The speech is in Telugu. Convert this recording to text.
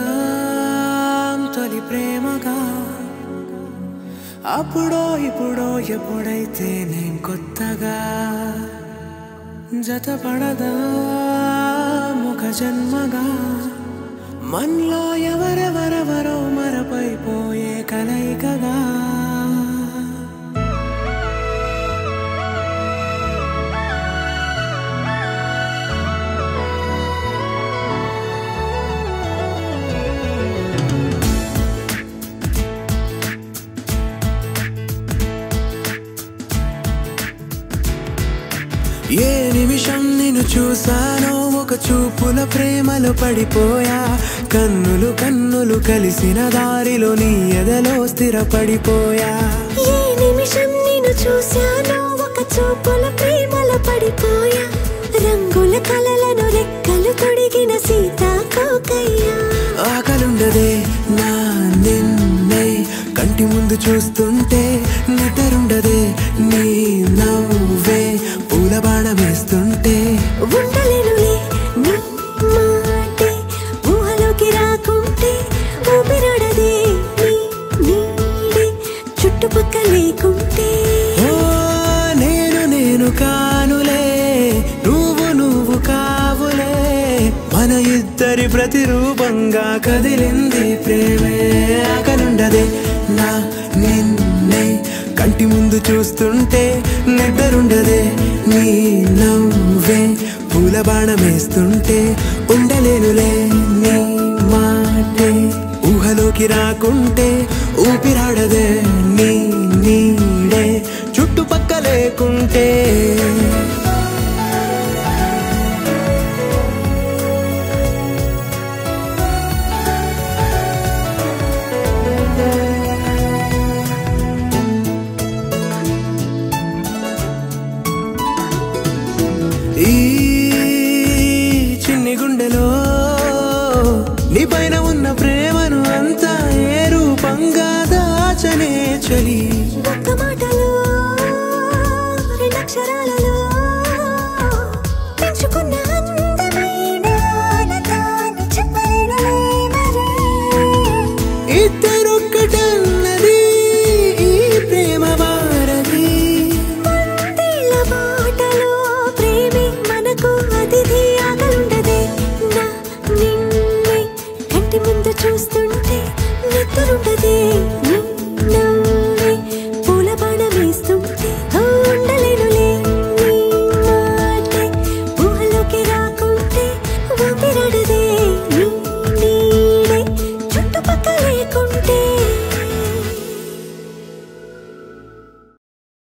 మొదలవుదాం తొలి ప్రేమగా అప్పుడో ఇప్పుడో ఎప్పుడైతే నేను కొత్తగా జతపడదా ఒక జన్మగా మనలో ఎవరెవరెవరో మరపైపోయే కలయికగా ఏ నిమిషం నిన్ను చూసానో ఒక చూపుల ప్రేమలో పడిపోయా కన్నులు కన్నులు కలిసిన దారిలో నీ ఎదలో స్థిరపడిపోయా ఏ నిమిషం నిన్ను చూసానో ఒక చూపుల ప్రేమలో పడిపోయా రంగుల కలలను రెక్కలు తొడిగిన సీతాకోకయ్యా ఆకలుండదే నా నిన్నే కంటి ముందు చూస్తుంటే నిద్రుండదే నీ నవ్వే పూల బాణం వేస్తుంటే ఉండలేనులే నీ మాటే ఊహలోకి రాకుంటే ఊపిరాడదే నీ నీడే చుట్టుపక్క లేకుంటే నేను కానులే నువ్వు కావులే మన ఇద్దరి ప్రతిరూపంగా కదిలింది ప్రేమే ఆకలుండదే నా నిన్నే కంటి ముందు చూస్తుంటే నిద్రుండదే నీ నవ్వే పూల బాణం వేస్తుంటే ఉండలేనులే నీ మాటే ఊహలోకి రాకుంటే ఊపిరాడదే నీ నీడే చుట్టుపక్క లేకుంటే ఈ చిన్ని గుండెలో నీ పైన ఉన్న ప్రేమను అంతా ఏ రూపంగా దాచనే చలి